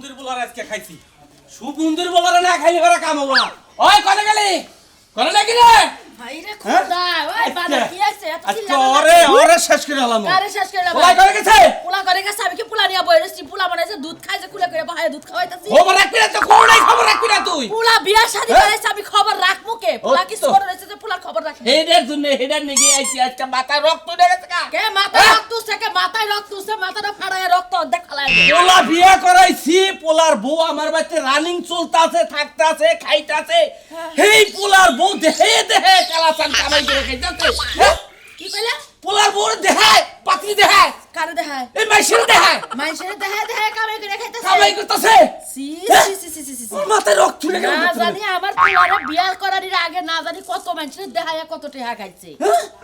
সুমন্দির বলার আজকে খাইছি সুমন্দির বলার না খাইলে করে কাম হবে না ওই কোনে গেলি কোনে লাগি রে ভাইরে খোদা ওই বাবা কি আছে এত আচ্ছা ওরে শেষ করে হলাম আরে শেষ করে দাও পোলা করে গেছে পোলা করে গেছে আমি কি পোলা নিয়া বইরেছি পোলা বানাইছে দুধ খাই যে কুলে করে ভাই দুধ খাওয়াইতাছি খবর রাখবি না তো কোনটাই খবর রাখবি না তুই পোলা বিয়া শাদি করেছে আমি খবর রাখমু কে পোলা কি সর রয়েছে যে পোলার খবর রাখি হেডের জন্য হেডের নিগে আইছি আজকে মাথায় রক্ত উঠে গেছে কা কে মাথায় রক্ত উঠছে কে মাথায় রক্ত উঠছে মাথাটা ফাড়ায় রক্ত অর্ধেক ফালাই দে পোলা বিয়া করাইছি পোলার বউ আমার বাড়িতে রানিং চলতাছে থাকতাছে খাইতাছে এই পোলার বউ দেহে দেহে কালাচান কামাই করে খাইতাছে কি কইলা পোলার বউ দেহে পাত্রী দেহে কারে দেখায় এই মাইশের দেহে মাইশের দেখায় কামে করে খাইতাছে কামাই করতাছে সি সি সি সি মাথায় রক্ত উঠে গেল না জানি আমার পোলারে বিয়া করার আগে না জানি কত মানুষের দেখায় কত টাকা খাইছে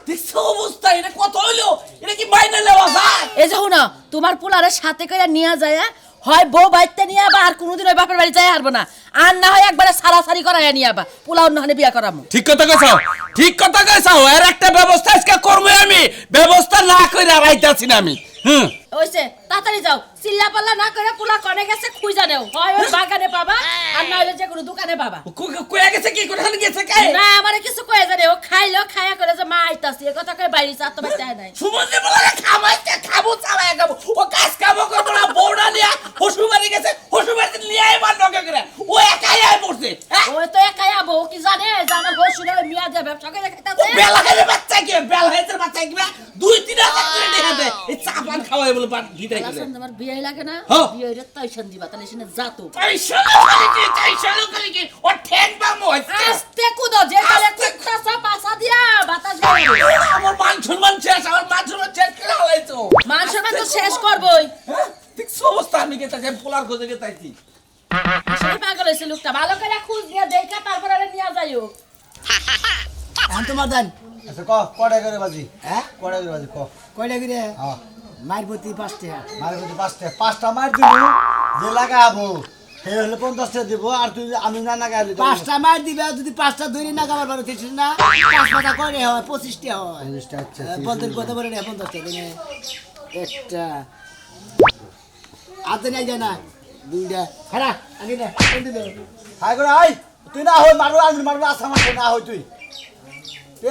দেখছো অবস্থা এটা কত হইলো এটা কি মাইনা নেওয়া যায় এই যে হুনো তোমার পোলারে সাথে করে নিয়া যায় হয় বউ বাইতে নিয়ে আবা আর কোনোদিন ওই বাপের বাড়ি যাই হারবো না আর না হয় একবারে সারাসারি করাইয়া নিয়ে আবা পোলা অন্যখানে বিয়া করামু ঠিক কথা কইছো এর একটা ব্যবস্থা আজকে করবো আমি ব্যবস্থা না কইরা রাইতাছি না আমি ওইছে তাড়াতাড়ি যাও চিল্লা পাল্লা না করে পোলা কনে গেছে খুঁজা নেও হয় ওই বাগানে পাবা আর না হলে যে কোনো দোকানে পাবা কইয়া গেছে কি কোথায় গেছে কে না আমারে কিছু কয়ে জানে ও খাইলো খায়া করে যে মা আইতাছি এ কথা কই বাইরে চাত বাইতে নাই সুমন্দি বলে খামাইতে খাবো চালায় খাবো ও কাজ কামো করবো না বউডা নিয়া হসুবাড়ি গেছে হসুবাড়ি নিয়ে আইবার নকে করে ও একাই আই পড়ছে ওই তো একাই আবো কি জানে জানা বসুরে মিয়া দিয়ে ব্যবসা করে খাইতাছে বেলা খাইলে বাচ্চা কি বেলা খাইতে বাচ্চা কি 2-3 হাজার টাকা দেয় এই চাপান খাওয়াই বলে পান গিটাই করে তোমার বিয়ে লাগে না বিয়ে হইলে তাইশন দিবা তাহলে শুনে যাতো তাইশালো করে কি ও ঠ্যাং বামু আস্তে কুদো যে তালে কুত্তা পাসা দিয়া বাতাস গায় আমার মান সম্মান শেষ করে হালাইছো মান সম্মান তো শেষ করবই ঠিক অবস্থা আমি কে তাকে পোলার খোঁজে গে তাইছি আসলে পাগল হইছে লোকটা ভালো করে খুঁজ নিয়ে দেখা তারপর আরে নিয়ে যাইও এখন তোমার দেন আচ্ছা কয়টা করে বাজি হ্যাঁ কয়টা করে বাজি কয়টা করে হ্যাঁ মায়ের প্রতি 5 টাকা মারে বলতে 5টা মার দিব যে লাগাবো সে হলে 50 টাকা দিব আর তুই আমি না লাগাইলে 5টা মার দিবে যদি 5টা ধরে না গাবার পারো কিছু না 5 টাকা করে হয় 25 টাকা হয় 50 টাকা আচ্ছা বন্ধের কথা বলে না 50 টাকা দিনে একটা আতে নাই জানা দুইটা খারা আগে না দিবে হাই করে আই তুই না হই মারো আমি মারবো আসা মারবো না হই তুই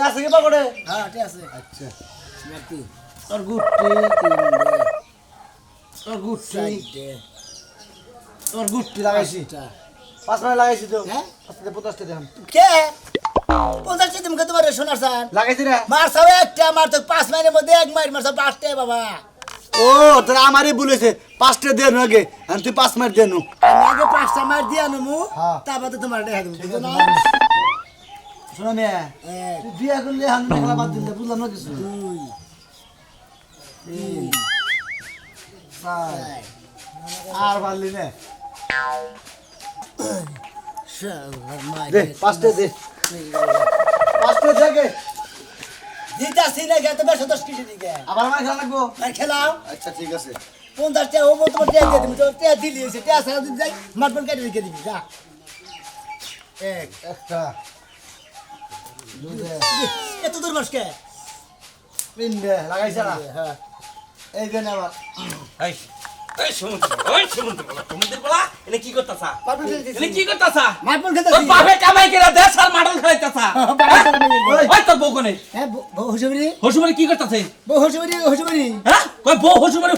আছে কি পাগড়ে হ্যাঁ ঠিক আছে আচ্ছা ব্যক্তি তোর গুটি তোর গুটি লাগাইছি 5 মিনিট লাগাইছি তো হ্যাঁ 50 টাকা দেন কে 50 টাকা তুমি কত বার সোনার স্যার লাগাইছি না মার সব একটা মার তো 5 মাইনের মধ্যে এক মাইর মার সব 5 টাকা বাবা ও তোরা আমারই বলেছে 5 টাকা দেন আগে আর তুই 5 মিনিট দেনু আমি আগে 5টা মার দিয়া নমু হ্যাঁ। তারপর তো তোমার দেখা দেবো বুঝছো না শোনো মেয়ে তুই বিয়া করলে আমি খেলা বাদ দিলে বুঝলাম না কিছু 2 3 আর পারলি না 4 দে 5টা দে 5টা জাগে দিতাছি না গেতে বেশ 10 কেজি দিকে আবার মার খেলা লাগবো আর খেলাও আচ্ছা ঠিক আছে 50 টাকা ও তোমার টাকা দিয়ে দিবি তো টাকা দিলি এসে টাকা ছাড়া দিতে যাই মাটবল কেটে রেখে দিবি যা এক একটা দুইটা এত দূর বসকে তিনটে লাগাইছ না হ্যাঁ এই যে আবার এই সুমন্দি বলা এনে কি করতাছা মাটবল খেতে এনে কি করতাছা মাটবল খেতে তোর বাপে কামাই করে দেশ আর মাটন খাইতাছা ওই তোর বউ কোনে হ্যাঁ হসুবরি হসুমারি কি করতাছে হসুবরি হ্যাঁ কই বউ হসুমারি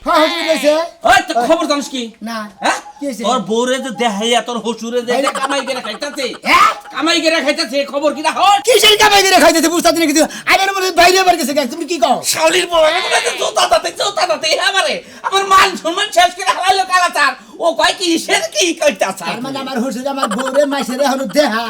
হ্যাঁ হসুবরি আছে ওই তো খবর জানিস কি না হ্যাঁ কি হইছে? তোর বউরে যে দেখাইয়া তোর হসুরে যে কামাই করে খাইতাছে হ্যাঁ কামাই করে খাইতাছে খবর কি না হয় কিসের কামাই করে খাইতেছে বুঝতে না কিছু আইনের মধ্যে বাইরে বার গেছে তুমি কি কও শাওলির বউ জোতা দাতে আমার মান সম্মান শেষ করে হারাইলো কালাচার ও কয় কি সের কি কইতাছে তার মানে আমার হসুর আমার বউরে মাইসেরে হলো দেহা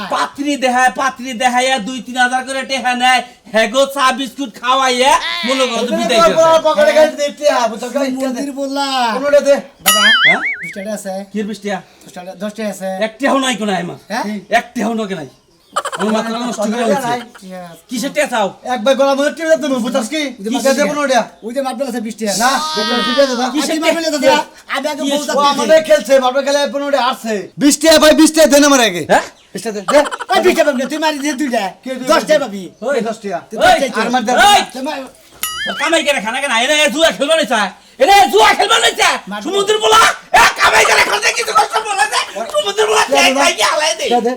পাত্রী দেখাইয়া 2-3 হাজার করে টেহা নেয় হেগো চা বিস্কুট খাওয়াইয়া মনে করো বিদায় করে পকেটে গাইতে দিতে হবে তো মন্দির বললা কোনটা দে বাবা হ্যাঁ 20 টাকা আছে কি বিষ্টিয়া 10 টাকা আছে একটাও নাই কোন আইমা হ্যাঁ একটাও নকে নাই আমার মাথা নষ্ট করে হইছে কিসের টেয়া চাও একবার গলা মধ্যে টিপে দিতে নু বুঝছস কি কি দেব নোডা ওই যে মাটবল আছে 20 টাকা না ঠিক আছে দাদা কিসের মাটবল আছে আমি আগে বলতা ও আমাদের খেলছে বাপে খেলে 15 আসছে 20 টাকা ভাই 20 টাকা দেন আমার আগে হ্যাঁ 20 টাকা দে ওই 20 টাকা তুই মারি দে দুইটা 10 টাকা পাবি ওই 10 টাকা আর মার দে কামাই করে খানা কেন এনে জুয়া খেলবা নাই চায় এনে জুয়া খেলবা নাই চায় সমুদ্র বলা এ কামাই করে খাতে চাই কি আলাই দে দে।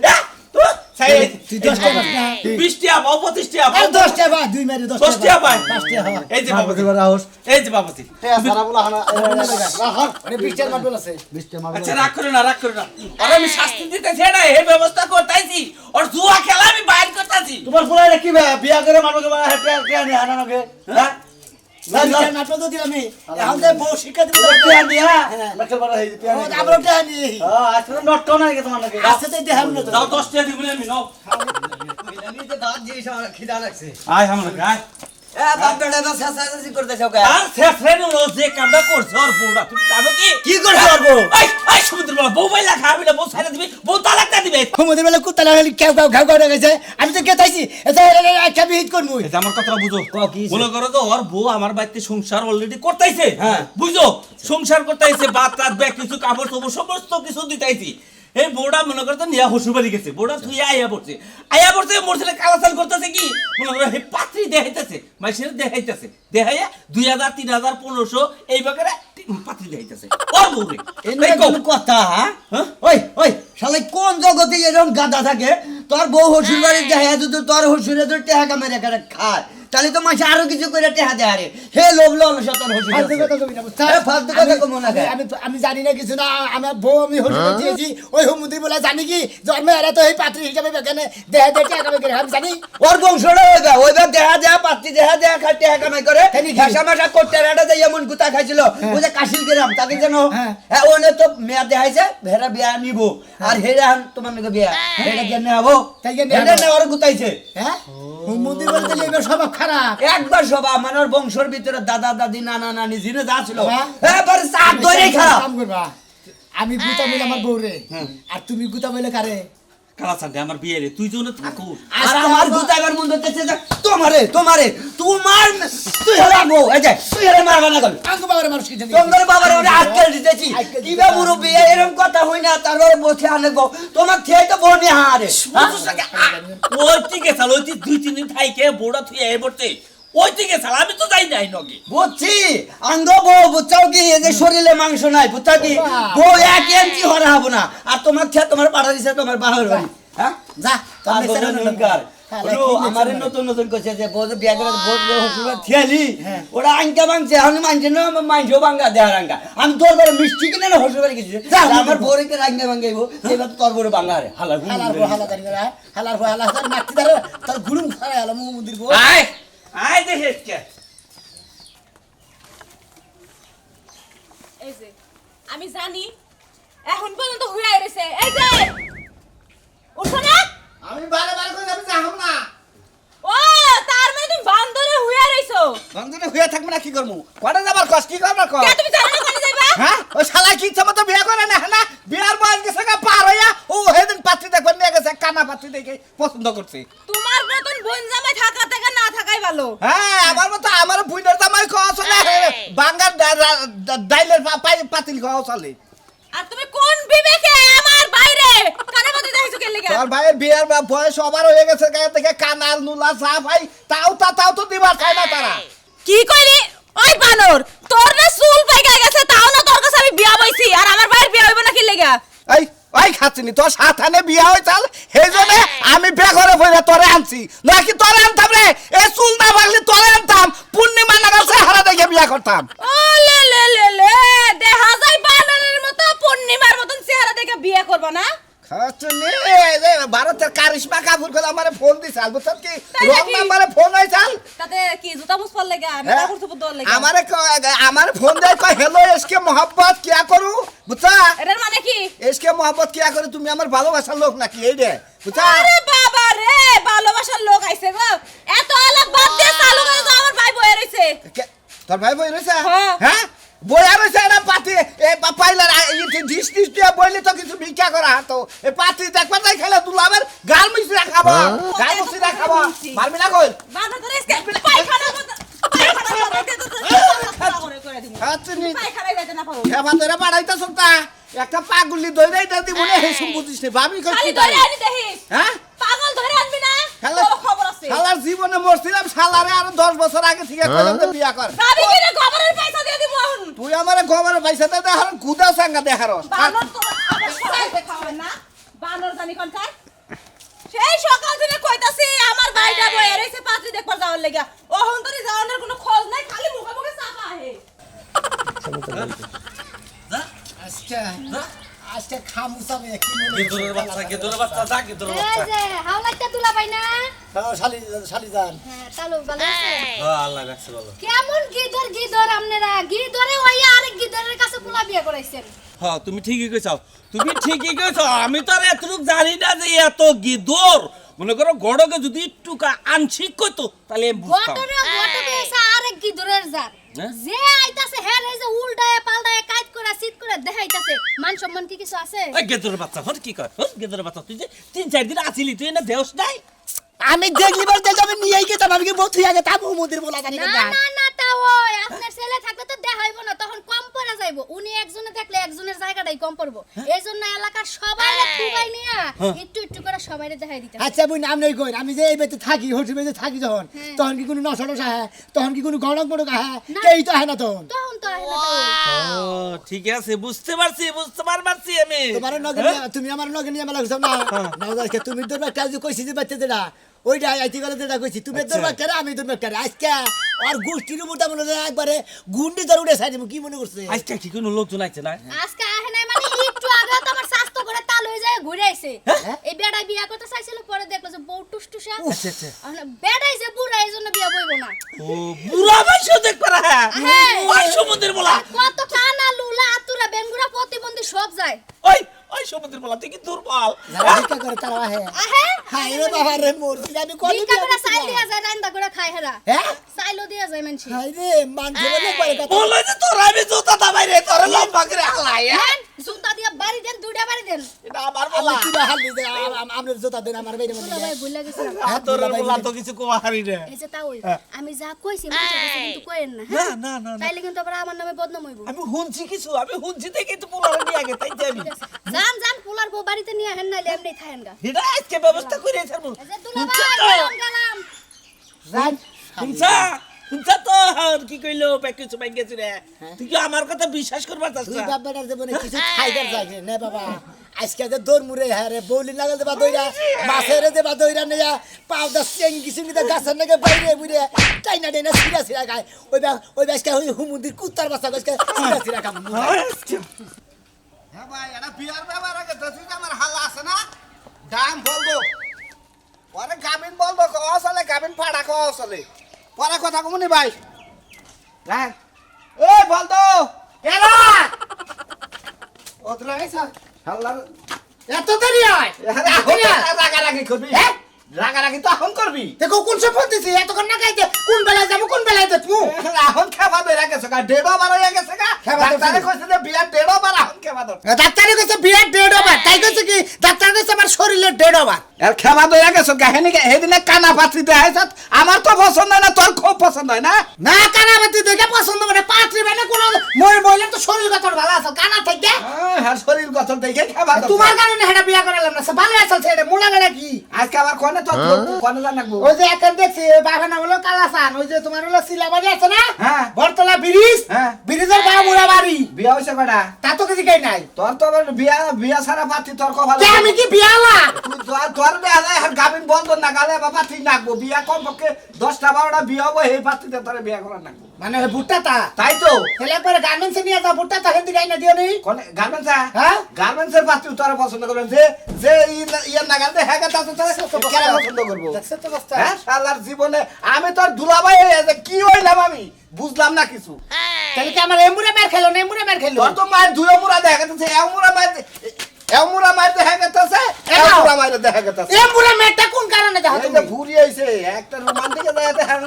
চাই তুই 10 টাকা না 20 টাকা পাও 25 টাকা আর পাও 10 টাকা দুই মারি 10 10 টাকা পাই 5 টাকা হ্যাঁ এই যে বাবাজি রাহুস এই যে বাবাজি সারা বলা হানা আরে 20 টাকা মারবেল আছে 20 টাকা মারবে আচ্ছা রাগ করো না আর আমি শাস্তি দিতে ছেড়ে এই ব্যবস্থা করতেছি আর জুয়া খেলা আমি বাইর করতেছি তোমার পোলারে কি বিয়া করে মারবে বা হেটে কে হানা নাকে হ্যাঁ না না নাটক তো দিলাম আমি এখন যে বউ শিক্ষা দিবি কে নিয়া নাকে বাড়া হই কে আমরা টাকা নিয়ে আজকে নট কোন নাকি তোমার নাকি আচ্ছা তো দেখাম না তো দাও 10 টাকা দিবি আমি নাও আমি তো দাঁত দিয়ে খিদা লাগছে আয় আমরা গায় এ বাপ বেটা তো সাসাসাসি করতেছ ওকে আর শেফরেন ও যে কামটা করছ আর বউটা তুমি জানো কি কি করছ আর বউ এই এই সমুদ্র বলা বউ বাইলা খাবি না বউ ছাইরা দিবি বউ তালাকটা দিবে সমুদ্রের বেলা কুত্তা লাগালি কেউ কেউ ঘাউ করে গেছে আমি তো কেতাইছি এটা একটা বিহিত করবো এটা আমার কথাটা বুঝো কি মনে করো তো ওর বউ আমার বাড়িতে সংসার অলরেডি করতেইছে হ্যাঁ। বুঝো সংসার করতেইছে ভাত রাত ব্যাগ কিছু কাপড় চোপড় সমস্ত কিছু দিতাইছি এই বউটা মনে করো তো নিয়া শ্বশুর বাড়ি গেছে বউটা তুই আইয়া পড়ছে মোর ছেলে কালাচাল করতেছে কি মনে করো হে পাত্রী দেখাইতেছে মাইসের দেখাইতেছে দেখাইয়া 2000 3000 1500 এই বাকারে পাত্রী দেখাইতেছে ওর বউ রে এই কোন কথা হ্যাঁ ওই ওই শালা কোন জগতে এরকম গাদা থাকে তোর বউ হসুর বাড়ি দেখায় যদি তোর হসুরে তোর টেহা কামেরে করে খায় তাহলে তো মাসে আরো কিছু করে টেহা দেয় আরে হে লোভ লোভ তোর হসুর ফালতু কথা কবি না বুঝছ ফালতু কথা কম না আমি আমি জানি না কিছু না আমার বউ আমি হসুর দিয়েছি ওই হুমুদি বলে জানি কি জন্ম এরা তো এই পাত্রী হিসাবে এখানে দেহ দেখে আগামী করে আমি জানি ওর বংশটা ওইবার দেখা দেয়া পাত্তি দেখা দেয়া খাই টেহা কামাই করে ঘাসা মাসা করতে রাটা যাই এমন গুতা খাইছিল ওই যে কাশিল গ্রাম তাকে যেন হ্যাঁ ওনে তো মেয়া দেখাইছে ভেড়া বিয়া নিব আর হেরা তোমার নাকি বিয়া হেরা কেন হবো তাই কেন হেরা না ওর গুতাইছে হ্যাঁ হুমুদি বলতে এবার সব খারাপ একবার সবা মানে ওর বংশের ভিতরে দাদা দাদি নানা নানি জিনে যা ছিল বাবা। এবার সাত ধরে খারাপ কাম করবা আমি গুতা মিলে আমার বউ রে আর তুমি গুতা মিলে কারে কালাচাল দে আমার বিয়ে রে তুই জন্য থাকো আর আমার গুতাইবার মন ধরতেছে যে তোমারে তোমার তুই হারাবো এই যে তুই হারে মারবা না কল আঙ্গু বাবারে মানুষ কি জানি তোমার বাবার ওরে আজকাল দিতেছি কিবা মুরব্বি এরকম কথা হই না তারপরে বসে আনবো তোমার খেয়ে তো বনি হারে ওই দিকে চাল ওই 2-3 দিন থাইকে বউটা তুই এই পড়তে ওই দিকে চাল আমি তো যাই নাই নগে বুঝছি আঙ্গ বউ বুঝছাও কি এই যে শরীরে মাংস নাই বুঝছা কি বউ 1 ইঞ্চি হরা হবো না আর তোমার খেয়ে তোমার পাড়া দিছে তোমার বাহার বাড়ি হ্যাঁ যা তুমি তুমি নমস্কার আমারে নতুন নতুন কইছে যে বউ বিয়া করে বউ হসুরা থিয়ালি ওরা আঙ্কা বাংছে আমি মানছে না মানছো বাঙ্গা দেহার আঙ্কা আমি তোর বড় মিষ্টি কিনে না হসুর বাড়ি গেছি আমার বউকে রাঙ্গা বাঙ্গাইবো এবার তোর বড় বাঙ্গা রে হালা হালার বউ হালা জানি না হালার বউ হালা তার নাকি দাঁড়া তার গুলুম খায় হালা মুদির বউ আয় আয় দেখে কে এই যে আমি জানি এখন পর্যন্ত হুইয়া রইছে এই যে উঠো না আমি বারে বারে কই আমি যাহাম না ও তার মানে তুমি বান্দরে হুইয়া রইছো বন্ধুরে হইয়া থাকবে না কি করমু কোনে যাবার কষ্ট কি করবার কর কে তুমি জানো না কোনে যাইবা হ্যাঁ ও শালা কি ইচ্ছা মতো বিয়া করে না না বিয়ার বয়স গেছে গা পার হইয়া ও হেদিন পাত্রী দেখবেন নিয়ে গেছে কানা পাত্রী দেখে পছন্দ করছে তোমার মতন বোন জামাই থাকা থেকে না থাকাই ভালো হ্যাঁ আমার মতো আমার বুইনের জামাই খাওয়া চলে বাঙ্গার ডাইলের পাতিল খাওয়া চলে আর তুমি কোন বিবেকে আমার বাইরে কানে মধ্যে দেখাইছো কেন লাগা তোর ভাইয়ের বিয়ার বয়স সবার হয়ে গেছে গায়ে থেকে কানাল নুলা চা ভাই তাও তো দিবার চায় না তারা কি কইলি ওই বানর তোর না চুল পাইকা গেছে তাও না তোর কাছে আমি বিয়া বইছি আর আমার বাইরে বিয়া হইব না কি লাগা এই ওই খাচ্ছিনি তোর সাথানে বিয়া হয়ে চাল সেই জন্য আমি বেঘরে বইলে তোরে আনছি নাকি তোরে আনতাম রে এই চুল না ভাগলে তোরে আনতাম পূর্ণিমা নাগাল চেহারা দেখে বিয়া করতাম ও লে লে লে লে দেখা যায় বানরের মতো পূর্ণিমার মতন চেহারা দেখে বিয়া করব না খাচ্ছিনি রে ভারতের কারিশমা কাপুর করে আমারে ফোন দিছাল বুঝছ কি তাই রং নাকি? নাম্বারে ফোন হইছাল তাতে কি জুতা মুছপার লাগা না কাপড় চোপড় দেওয়ার লাগা আমারে ফোন দেয় কয় হেলো এসকে মোহাব্বত কিয়া করু বুঝছা এটার মানে কি এসকে মোহাব্বত কিয়া করে তুমি আমার ভালোবাসার লোক নাকি এই রে বুঝছা আরে বাবা রে ভালোবাসার লোক আইছে গো এত আলাপ বাদ দিয়ে চালু করে তো আমার ভাই বয়ে রইছে তোর ভাই বই রয়েছে হ্যাঁ। হ্যাঁ বইয়া রয়েছে না পাতি পাইলার ডিস ডিস দিয়ে বইলে তো কিছু ভিক্ষা করা তো এই পাতি দেখবা তাই খেলে দুলাবের গাল মিশরা খাবা গাল মিশরা খাবা মারবি না কই বাবা তোর এসকে পায়খানা মতো করে দিমু আচ্ছা নি পায়খানায় যাইতে না পারো খেবা তোরা বাড়াইতা সন্তা একটা পাগুলি দইরাই দা দিব না হেসুম বুঝিস নে ভাবি কই খালি কি ধরে আনি দেখিস হ্যাঁ পাগল ধরে আনবি না হ্যালো। তোর খবর আছে শালার জীবনে মরছিলাম শালারে আর 10 বছর আগে থেকে কইলাম তো বিয়া কর ভাবি কি রে খবরের পয়সা দিয়ে দিব এখন তুই আমারে গোবরে পয়সা দে দেখার গুদা সাঙ্গা দেখার বানর তোমার খাবার সবাই খাওয়াবে না বানর জানি কোনটায় সেই সকাল থেকে কইতাছি আমার ভাইটা বইয়া রইছে পাত্রী দেখবার যাওয়ার লাগা ওহন তোরে যাওয়ার কোনো খোঁজ নাই খালি মুখে মুখে চাপা আহে আজকে খামুসাবে কি গেদরের বাচ্চা যা গেদরের এই বাচ্চা যে হাওলাইটা তুলা পাই না শালি যান হ্যাঁ চালু ভালো আছে আল্লাহ রাখছে ভালো কেমন গিদর আপনারা গিদরে ওই আরেক গিদরের কাছে পোলা বিয়ে করাইছেন হ্যাঁ তুমি ঠিকই কইছো আমি তো আর এতটুক জানি না যে এত গিদর মনে করো গড়কে যদি একটু আংশিক কইতো তাহলে আমি বুঝতাম গটরে এসে আরেক গিদরের জাত হ্যাঁ? যে আইতাছে হ্যাঁ এই যে উল্টায় পাল্টায় কাট করে সিট করে দেখাইতাছে মান সম্মান কি কিছু আছে ওই গেদরের বাচ্চা হর কি কর গেদরের বাচ্চা তুই যে 3-4 দিন আছিলি তুই না দেওস নাই আমি দেখলি বলতে আমি নিয়েই গেতাম আমি কি বউ তুই আগে তাবু মুদির বলা জানি না না না তা ওই আপনার ছেলে থাকলে তো দেখাইব না তখন কম পড়ে যাইব উনি একজনে থাকলে একজনের জায়গাটাই কম পড়বো এইজন্য এলাকার সবাইরে ঠুকাই নিয়া একটু একটু করে সবাইরে দেখাই দিতে আচ্ছা বুই নাম নেই কই আমি যে এই বেতে থাকি হোটেল বেতে থাকি যখন তখন কি কোনো নশা হ্যাঁ তখন কি কোনো গড়ক মড়ক হ্যাঁ কেই তো হয় না তখন তখন তো আহে না তো ও ঠিক আছে বুঝতে পারছি আমি তোমার নগে তুমি আমার নগে নিয়ে মেলা না না তুমি তোর কাজ কইছি যে বাচ্চা যেটা ওইটা আইতি গেলে যেটা কইছি তুমি তোর বাচ্চারা আমি তোর বাচ্চারা আজকে আর গোষ্ঠীর মোটা মনে হয় একবারে গুন্ডি ধরে উঠে সাইড কি মনে করছে আজকে কি কোনো লোকজন আছে না আজকে আহে নাই মানে একটু আগে তো আমার স্বাস্থ্য করে তাল হয়ে যায় ঘুরে আইছে এই বেড়াই বিয়া করতে চাইছিল পরে দেখলো যে বউ টুসটুসা আচ্ছা বেড়াই যে বুড়া এইজন্য বিয়া বইব না ও বুড়া বয়সে দেখ পারা হ্যাঁ। ওই সমুদ্রের বলা কত কানা লুলা আতুরা বেঙ্গুরা প্রতিবন্ধী সব যায় ওই সমুদ্রের বলা তুই কি দুর্বল যারা ভিক্ষা করে তারা আহে আহে হাই রে বাবা রে মোর আমি কত বিকা করে চাইল দিয়া যায় রান্দা করে খায় হেরা হ্যাঁ চাইলো দিয়া যায় মানছি হাই রে মান ধরে না করে কথা বলে যে তোরা আমি জুতা দাবাই রে তোর লম্বা করে হালাই দেন জুতা দিয়া বাড়ি দেন দুইটা বাড়ি দেন এটা আমার আমি বলা কি হাল দিতে আমরা জোতা দেন আমার বাইরে মধ্যে সবাই ভুলে গেছিলাম তোর বলা তো কিছু কোয়া হারি রে এই যে তা ওই আমি যা কইছি মানছি কিন্তু কইেন না হ্যাঁ না না তাইলে কিন্তু আবার আমার নামে বদনাম হইব আমি শুনছি দেখে তো পোলারে নিয়ে আগে তাই যাবি জান জান পোলার বউ বাড়িতে নিয়ে আহেন নাইলে এমনি থাকেন গা এটা আজকে ব্যবস্থা করে ছাড়বো এই যে দুলা ভাই গেলাম রাত শুনছা তো আর কি কইলো প্যাকেজ সবাই গেছে রে তুই কি আমার কথা বিশ্বাস করবার চাস তুই না বাপ বেটার জীবনে কিছু খাইদার যায় না বাবা আজকে যে দৌড় মুড়ে হ্যাঁ রে বৌলি লাগাল দেবা দইরা মাছের দেবা দইরা নেয়া পাউডার চেঙ্গি সিঙ্গিতে গাছের নাকি বাইরে বুড়ে টাইনা টাইনা সিরা সিরা খায় ওই আজকে হুমুন্দির কুত্তার বাচ্চা আজকে সিরা সিরা খাম হ্যাঁ ভাই এটা বিয়ার ব্যাপার আগে দেখছিস আমার হাল্লা আছে না দাম বলবো পরে গাবিন বলবো আসলে গাবিন ফাড়া কো আসলে পরে কথা কমনি ভাই রাখ এই বলতো এরা ওদরা এসা হাল্লা এত দেরি হয় রাগারাগি করবি হ্যাঁ রাগারাগি তো এখন করবি দেখো কোন সব বলতেছি এতক্ষণ না খাইতে কোন বেলায় যাবো কোন বেলায় দেখবো এখন খাবা ধরে গেছে গা দেড়ো বার হয়ে গেছে গা ডাক্তারে কইছে যে বিয়ার দেড়ো বার এখন খাবা ধর ডাক্তারে কইছে বিরাট ডেড ওভার তাই কইছে কি ডাক্তার কইছে আমার শরীরের ডেড ওভার আর খাবা ধরে গেছে গা হেনি হেদিনে কানা পাত্রি দেখাইছ আমার তো পছন্দ হয় না তোর খুব পছন্দ হয় না না কানাবাতি দেখে পছন্দ মানে পাত্রী মানে কোন মই মহিলা তো শরীর কথা ভালো আছে কানা থেকে হ্যাঁ শরীর গঠন দেখে খাবা ধর তোমার কারণে হেডা বিয়া করালাম না সে ভালো আছে ছেড়ে মোলা গেলে কি আজকে আবার কোনে তো কোনে জানাবো ওই যে এখন দেখছি বাবা না হলো কালাসান ওই যে তোমার হলো সিলাবাড়ি আছে না হ্যাঁ। বরতলা ব্রিজ হ্যাঁ। ব্রিজের গা মুড়া বাড়ি বিয়া হইছে কটা তা তো কিছু কই নাই তোর তো আবার বিয়া বিয়া সারা পাত্রি তোর কপালে কে আমি কি বিয়ালা তোর বিয়া আর গাবিন বন্ধ না গালে বাবা ঠিক নাকবো বিয়া কম পক্ষে 10টা 12টা বিয়া হবো এই পাত্রিতে তোর বিয়া করা নাকবো মানে বুট্টা তা তাই তো ছেলে পরে গার্মেন্টস নিয়ে যা বুট্টা তা হেন্দি গাই না দিও নি কোনে গার্মেন্টস হ্যাঁ? গার্মেন্টসের পাত্রী তোরা পছন্দ করবেন যে ইয়ার নাগালে হ্যাঁ তা তো কেন পছন্দ করবো দেখছ তো বস্তা হ্যাঁ শালার জীবনে আমি তোর দুলাভাই হয়ে যে কি হইলাম আমি বুঝলাম না কিছু তাহলে কি আমার এমুরে মের খেলো না এমুরে মের খেলো তোর তো মায়ের দুই মুড়া দেখা গেছে এমুরা মায়ের দেখা গেছে এমুরা মায়ের দেখা গেছে এমুরে মেরটা কোন কারণে যাও এই যে তুমি ভুরি আইছে একটা রোমান্টিকে দেখাতে হ্যাঁ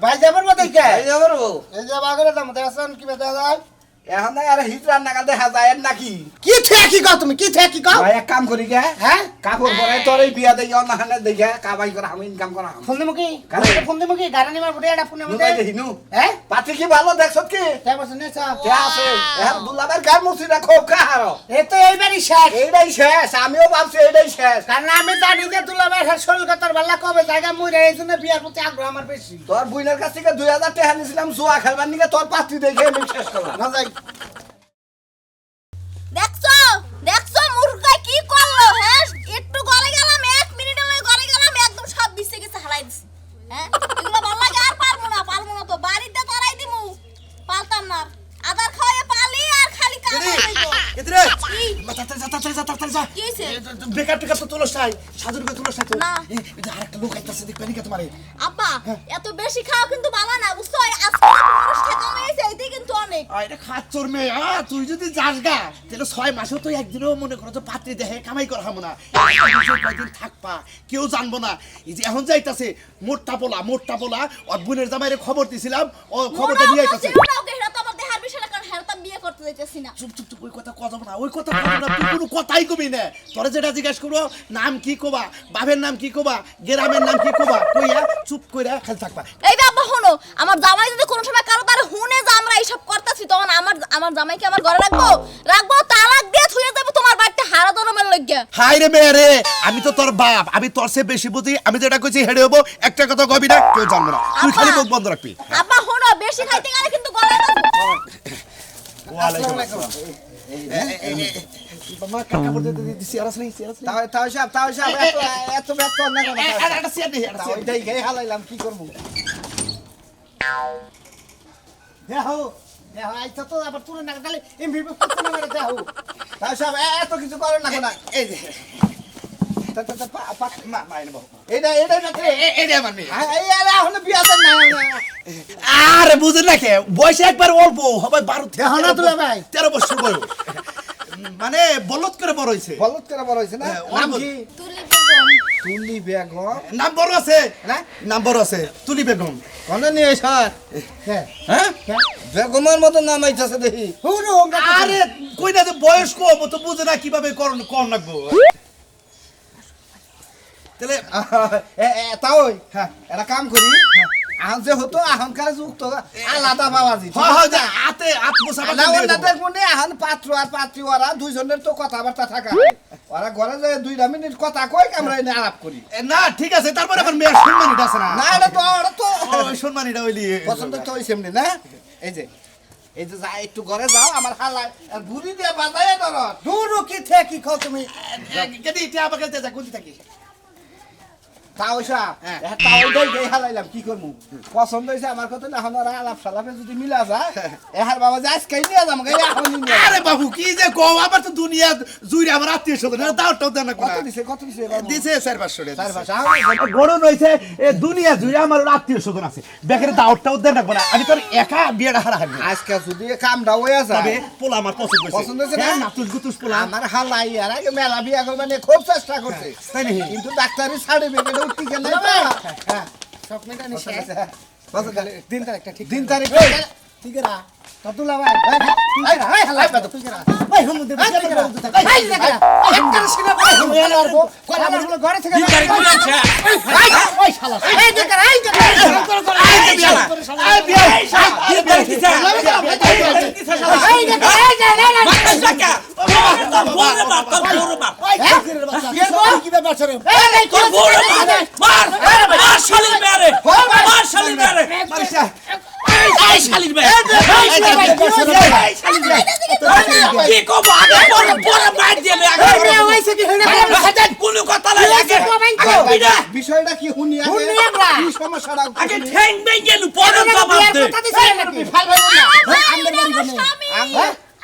ভাই যাবার মত কি এই যে বড় এই যে বাগরে দাম দেখছন কি বেটা যায় এখন না আর হিজরার নাগাল দেখা যায় নাকি কি থেকে কি কও তুমি কি থেকে কি কও ভাই এক কাম করি গে হ্যাঁ কাপড় পরে তোর এই বিয়া দেই অন্য হানে দেখে কাবাই করে আমি ইনকাম করা ফোন দিমু কি কারে? ফোন দিমু কি গাড়ি নিমার বুড়ে এটা ফোনের মধ্যে নুকাই দেহিনু হ্যাঁ পাতি কি ভালো দেখছত কি তাই বসে নে সব কে আছে এখন দুলাবের গার মুছিটা খুব কাহারো এ তো এইবারই শেষ এইটাই শেষ আমিও ভাবছি এইটাই শেষ কারণ আমি জানি যে দুলাভাই শরীর কথার বেলা কবে জায়গা মুই এই জন্য বিয়ার প্রতি আগ্রহ আমার বেশি তোর বুইনের কাছ থেকে 2000 টাকা নিয়েছিলাম জুয়া খেলবার নিকে তোর পাত্রী দেখে আমি শেষ করলাম না যাই দেখছো দেখছো মুরগা কি করলো হ্যাঁ ভিতরে কি? কি হইছে? বেকার টেকার তো তোলস নাই সাজুর করে তোলস নাই তো না। আরেকটা লোক আইতাছে দেখবেন কি তোমারে আব্বা এত বেশি খাওয়া কিন্তু ভালো না বুঝছো আজকে মানুষটা কমেছে এইটাই কিন্তু অনেক এটা খাচ্চর মেয়ে তুই যদি যাস গা তাহলে 6 মাসেও তো একদিনও মনে করো তো পাত্রী দেহে কামাই করা হামো না কয়দিন থাকবা কেউ জানবো না এই যে এখন যাইতাছে মোটটা পোলা ওর বোনের জামাইরে খবর দিছিলাম ও খবরটা নিয়ে আইতাছে হেরা তো আমার দেহার বিষয় না কারণ হেরা তো বিয়ে করতে যাইতেছি না চুপ ওই কথা কব না ওই কথা কব না তুই কোনো কথাই কবি না তোরে যেটা জিজ্ঞাসা করবো নাম কি কবা বাপের নাম কি কবা গ্রামের নাম কি কবা কইয়া চুপ কইরা খালি থাকবা এই যে আব্বা শোনো আমার জামাই যদি কোনো সময় কারো তার হুনে যে আমরা এইসব করতেছি তখন আমার জামাইকে আমার ঘরে রাখবো তালাক দিয়ে থুয়ে যাবো তোমার বাড়িতে হারা জনমের লজ্ঞা হাই রে মেয়ে রে আমি তো তোর বাপ আমি তোর চেয়ে বেশি বুঝি আমি যেটা কইছি হেডে হবো একটা কথা কবি না কেউ জানবো না তুই খালি মুখ বন্ধ রাখবি আব্বা শোনো বেশি খাইতে গেলে কিন্তু গলায় ওয়ালাইকুম আসসালাম মা কাপড় দিয়ে সিয়ারাস নেই তাও সাহেব এত ব্যস্ত না কেন এটা সিয়ার নেই এটা সিয়ার ওইটাই গায়ে হালাইলাম কি করবো দেখো আইতা তো আবার তুলে না তাহলে এমভি করতে না মেরে দেখো তাও সাহেব এত কিছু করেন না কেন এই যে এটা এটা মানে এই এখন বিয়া দেন না আরে বুঝেন না কে বয়স একবার অল্প হবে 12 দেখো না তুই ভাই 13 বছর বয়স মানে বলত করে বড় হইছে বলত করে বড় হয়েছে না নাম কি তুলি বেগম তুলি বেগম নাম বড় আছে না নাম বড় আছে তুলি বেগম কোন নিয়ে স্যার হ্যাঁ বেগমের মতো নাম আইতাছে দেখি আরে কই না যে বয়স কম তো বুঝে না কিভাবে কম লাগবো তাহলে তাও একটা কাম করি এখন যে হতো এখনকার যুগ তো আলাদা বাবাজি আতে আত্মসাৎ এখন পাত্র আর পাত্রী ওরা দুইজনের তো কথাবার্তা থাকা ওরা ঘরে যে 2 মিনিট কথা কই আমরা এনে আলাপ করি না ঠিক আছে তারপরে আবার মেয়ের সম্মানিটা আছে না না এটা তো ওই সম্মানিটা হইলি পছন্দ তো হইছে এমনি না এই যে যা একটু ঘরে যাও আমার হালাই আর বুড়ি দিয়ে বাজায় ধর দূর কি থেকে কি খাও তুমি কেদি এটা আমাকে যা কোন থাকি তাও সাহেব তাও ওইটাই গায়ে হালাইলাম কি করবো পছন্দ হয়েছে আমার কথা না এখন ওরা আলাপ সালাপে যদি মিলা যায় এহার বাবা যে আজকে নিয়ে যাবো এখন আরে বাবু কি যে কও আবার তো দুনিয়া জুইরে আমার আত্মীয় স্বজন দাওটাও দেন না কত দিছে দিছে 4-500 চার ভাষা বড় নইছে এ দুনিয়া জুইরে আমার আত্মীয় স্বজন আছে বেকারে দাওটাও দেন না আমি তোর একা বিয়েটা হারা হারবো আজকে যদি কামটা হয়ে যায় তবে পোলা আমার পছন্দ পছন্দ হয়েছে না? নাতুস গুতুস পোলা আমার হালাই আর আগে মেলা বিয়া করবে না খুব চেষ্টা করছে তাই নাকি? কিন্তু ডাক্তারি সার্টিফিকেট উঠতে গেলে হ্যাঁ স্বপ্নটা নিছে দিন তারিখটা ঠিক দিন তারিখ ঠিক আছে ততুলা ভাই হাই হালাই বাদ তুই করা ভাই হুমুদে ভাই দেখা একটা সিনা ভাই হুমুদে আরবো কোলা আমার ঘরে থেকে দিন তারিখ কোন আছে ওই শালা এই দেখা এই দেখা এই বিয়া দিন তারিখ কি স্যার এই দেখা এই দেখা বড় বাপ কি ব্যাপার রে মার শালির মেরে মার শালির মেরে মারিসা এই শালির মেরে কি কব আগে বড় মার দিলে আগে কোন কথা নাই আগে বিষয়টা কি শুনি আগে কি সমস্যাটা আগে ঠ্যাং বেই গেল পরে জবাব দে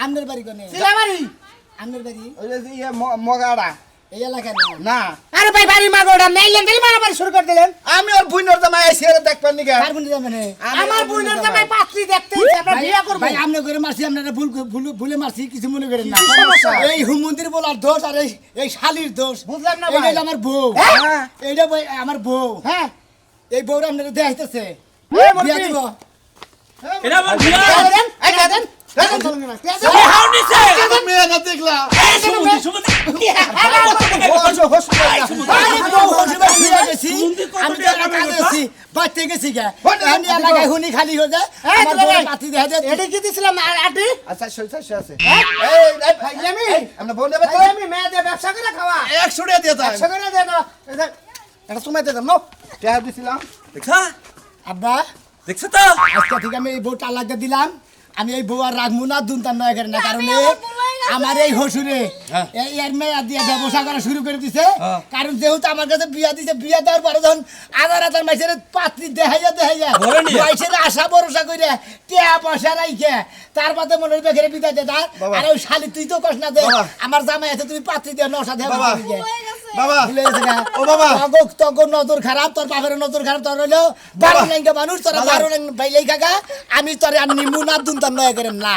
আমনের বাড়ি কোনে আমনের বাড়ি ওই যে মগাড়া এই এলাকা না আরে ভাই বাড়ি মাগোড়া মেইলেন দিলি মারামারি শুরু করে দিলেন আমি ওর বুইনর জামাই আইছি এর দেখবেন নি কার বুনি মানে আমার বুইনর জামাই পাত্রী দেখতে আমরা বিয়া করব ভাই আমনে করে মারছি আপনারা ভুলে মারছি কিছু মনে করেন না কি সমস্যা? এই হুমন্দির বলার দোষ আর এই শালির দোষ বুঝলাম না এইটা ভাই আমার বউ হ্যাঁ। এইটা ভাই আমার বউ হ্যাঁ এই বউরা আপনারা দেখাইতেছে বিয়া দিব এটা আমার বিয়া এই দেন এই হাউনিছে মেয়ে না দেখলা এই সুমতি আমি তো কাজে আছি বাচ্চা গেছি গা আমি এলাকায় হুনি খালি হয়ে যায় আমার বউ পাতি দেখা যায় এটা কি দিছিলাম আটি আচ্ছা সই আছে এই ভাই আমি আমরা বলতে পারি আমি মেয়ে দিয়ে ব্যবসা করে খাওয়া 100 টাকা দিয়ে দাও 100 করে দে দাও এটা সময় দে দাও নো টাকা দিছিলাম দেখছা আব্বা দেখছ তো আজকে থেকে আমি এই বউ তালাক দিলাম আমি এই বউ আর রাখবো না দুনতাম না এখানে না কারণে আমার এই হসুরে হ্যাঁ। এর মেয়া দিয়ে ব্যবসা করা শুরু করে দিছে হ্যাঁ। কারণ যেহেতু আমার কাছে বিয়া দিছে বিয়া দেওয়ার পরে যখন আধার আধার মাইসের পাত্রী দেখাইয়া বলে নিয়া। মাইসের আশা ভরসা করে টিয়া পয়সা রাইখে তার বাদে মনে হয় বেঘেরে বিদায় দে তার বাবা। আর ওই শালি তুই তো কস না দে বাবা। আমার জামাই আছে তুমি পাত্রী দিয়ে নশা দেবা বাবা। হয়ে গেছে বাবা ভুলে গেছে গা। ও বাবা। তগর নজর খারাপ তোর বাপের নজর খারাপ তোর হইলো বারো লাইনকে মানুষ তোরা বাবা। 12 লাইন ভাইলেই কাকা আমি তোরে আর নিমু না দুনতাম নয় করেন না